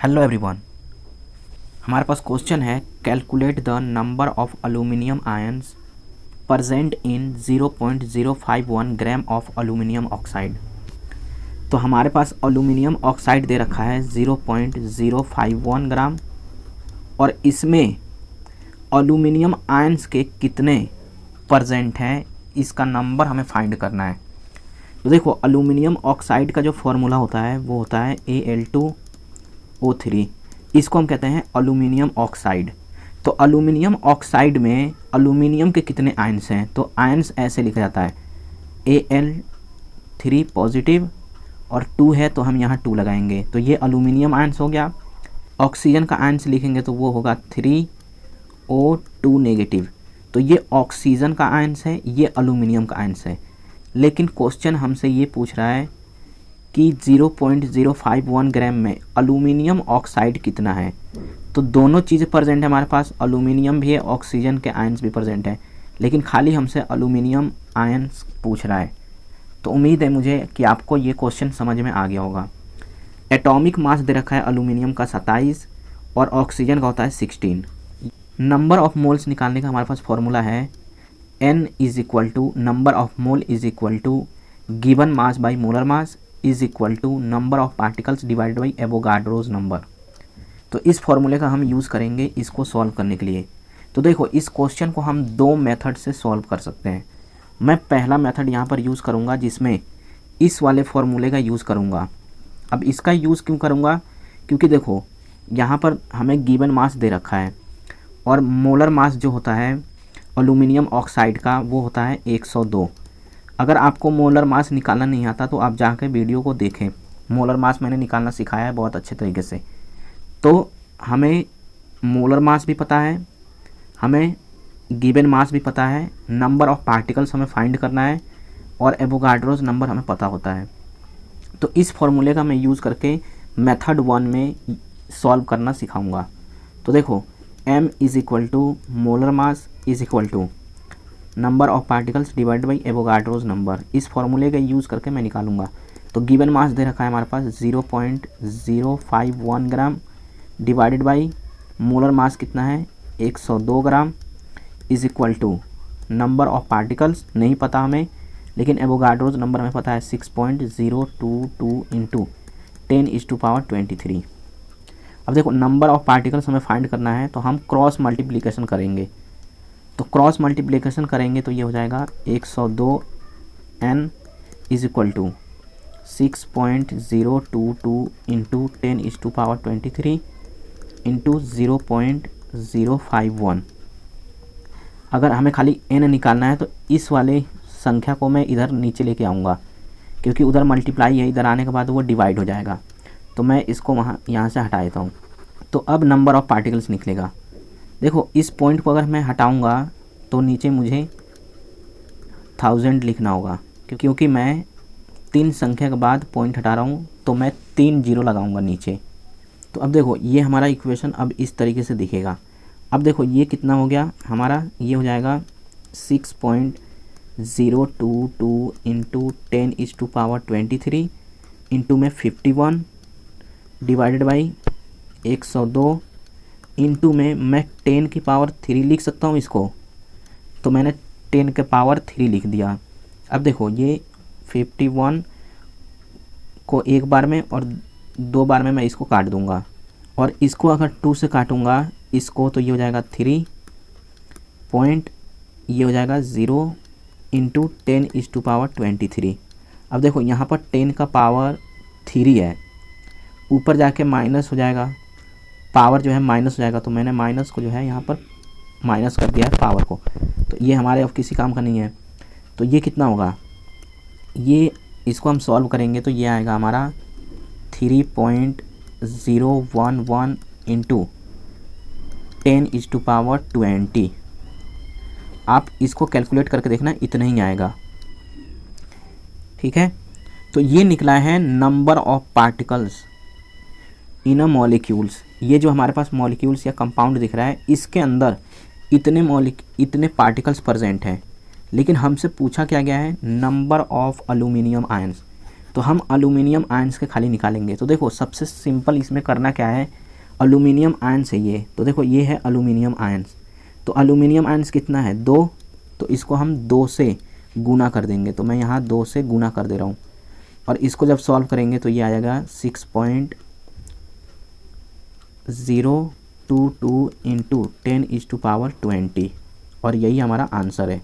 Hello everyone, हमारे पास question है calculate the number of aluminium ions present in 0.051 gram of aluminium oxide. तो हमारे पास aluminium oxide दे रखा है 0.051 ग्राम और इसमें अल्यूमिनियम आयंस के कितने प्रेजेंट हैं, इसका नंबर हमें फाइंड करना है। तो देखो, अल्यूमिनियम ऑक्साइड का जो फॉर्मूला होता है वो होता है Al2O3। इसको हम कहते हैं अल्यूमिनियम ऑक्साइड। तो अल्यूमिनियम ऑक्साइड में अल्यूमिनियम के कितने आयंस हैं, तो आयंस ऐसे लिखा जाता है Al3 पॉजिटिव और 2 है तो हम यहाँ 2 लगाएंगे, तो ये अल्यूमिनियम आयंस हो गया। ऑक्सीजन का आयंस लिखेंगे तो वो होगा 3O2 नेगेटिव, तो ये ऑक्सीजन का आयंस है, ये अल्यूमिनियम का आयंस है। लेकिन क्वेश्चन हमसे ये पूछ रहा है कि 0.051 ग्राम में अल्यूमिनियम ऑक्साइड कितना है। तो दोनों चीज़ें प्रेजेंट है हमारे पास, अल्यूमिनियम भी है, ऑक्सीजन के आयंस भी प्रेजेंट है, लेकिन खाली हमसे अल्यूमिनियम आयंस पूछ रहा है। तो उम्मीद है मुझे कि आपको ये क्वेश्चन समझ में आ गया होगा। एटॉमिक मास दे रखा है अल्यूमिनियम का 27 और ऑक्सीजन का होता है 16। नंबर ऑफ मोल्स निकालने का हमारे पास फॉर्मूला है N is equal to number of mole is equal to given mass by molar mass is equal to number of particles divided by Avogadro's number. तो इस फॉर्मूले का हम यूज़ करेंगे इसको सॉल्व करने के लिए। तो देखो, इस क्वेश्चन को हम दो मेथड से सॉल्व कर सकते हैं। मैं पहला मेथड यहाँ पर यूज़ करूँगा जिसमें इस वाले फॉर्मूले का यूज़ करूँगा। अब इसका यूज़ क्यों करूँगा, क्योंकि देखो यहाँ पर हमें गिवन मास दे रखा है और मोलर मास जो होता है एल्यूमिनियम ऑक्साइड का वो होता है 102। अगर आपको मोलर मास निकालना नहीं आता तो आप जाकर वीडियो को देखें, मोलर मास मैंने निकालना सिखाया है बहुत अच्छे तरीके से। तो हमें मोलर मास भी पता है, हमें गिवन मास भी पता है, नंबर ऑफ पार्टिकल्स हमें फाइंड करना है और एवोगाड्रोज नंबर हमें पता होता है। तो इस फॉर्मूले का मैं यूज़ करके मेथड 1 में सॉल्व करना सिखाऊंगा। तो देखो, m is equal to molar mass is equal to number of particles divide by Avogadro's number. इस फॉर्मूले का यूज़ करके मैं निकालूंगा। तो गिवन मास दे रखा है हमारे पास 0.051 gram divided by molar mass कितना है 102 gram is equal to number of particles नहीं पता हमें, लेकिन एवोगाड्रोज नंबर हमें पता है 6.022 इंटू 10⁻23। अब देखो, नंबर ऑफ पार्टिकल्स हमें फाइंड करना है तो हम क्रॉस मल्टीप्लिकेशन करेंगे। तो क्रॉस मल्टीप्लिकेशन करेंगे तो ये हो जाएगा 102n is equal to 6.022 into 10⁻23 into 0.051। अगर हमें खाली n निकालना है तो इस वाले संख्या को मैं इधर नीचे लेके आऊँगा, क्योंकि उधर मल्टीप्लाई है, इधर आने के बाद वो डिवाइड हो जाएगा। तो मैं इसको यहाँ से हटा देता हूँ। तो अब नंबर ऑफ़ पार्टिकल्स निकलेगा। देखो, इस पॉइंट को अगर मैं हटाऊंगा तो नीचे मुझे 1000 लिखना होगा, क्योंकि मैं 3 संख्या के बाद पॉइंट हटा रहा हूँ, तो मैं 3 0 लगाऊंगा नीचे। तो अब देखो, ये हमारा इक्वेशन अब इस तरीके से दिखेगा। अब देखो, ये कितना हो गया हमारा, ये हो जाएगा 6.022 इंटू 10⁻23 इंटू में 51 डिवाइडेड बाई 102 इंटू में मैं 10 की पावर 3 लिख सकता हूँ इसको, तो मैंने 10 के पावर 3 लिख दिया। अब देखो, ये 51 को एक बार में और 2 बार में मैं इसको काट दूंगा, और इसको अगर 2 से काटूंगा इसको तो ये हो जाएगा 3 पॉइंट, ये हो जाएगा 0 इंटू 10⁻23। अब देखो, यहाँ पर 10 का पावर 3 है, ऊपर जाके माइनस हो जाएगा, पावर जो है माइनस हो जाएगा, तो मैंने माइनस को जो है यहाँ पर माइनस कर दिया है पावर को। तो ये हमारे अब किसी काम का नहीं है। तो ये कितना होगा, ये इसको हम सॉल्व करेंगे तो ये आएगा हमारा 3.011 इंटू 10⁻20। आप इसको कैलकुलेट करके देखना, इतना ही आएगा। ठीक है, तो ये निकला है number of particles in a molecules. ये जो हमारे पास मॉलिक्यूल्स या कंपाउंड दिख रहा है, इसके अंदर इतने पार्टिकल्स प्रेजेंट हैं, लेकिन हमसे पूछा क्या गया है, नंबर ऑफ अल्यूमिनियम आयंस। तो हम एल्यूमिनियम आयंस के खाली निकालेंगे। तो देखो सबसे सिंपल इसमें करना क्या है, एल्यूमिनियम आयंस है ये, तो देखो ये है एल्यूमिनियम आयंस। तो एल्यूमिनियम आयंस कितना है 2, तो इसको हम 2 से गुना कर देंगे। तो मैं यहाँ 2 से गुना कर दे रहा हूँ और इसको जब सॉल्व करेंगे तो ये आ जाएगा 6.022 इंटू 10⁻20 और यही हमारा आंसर है।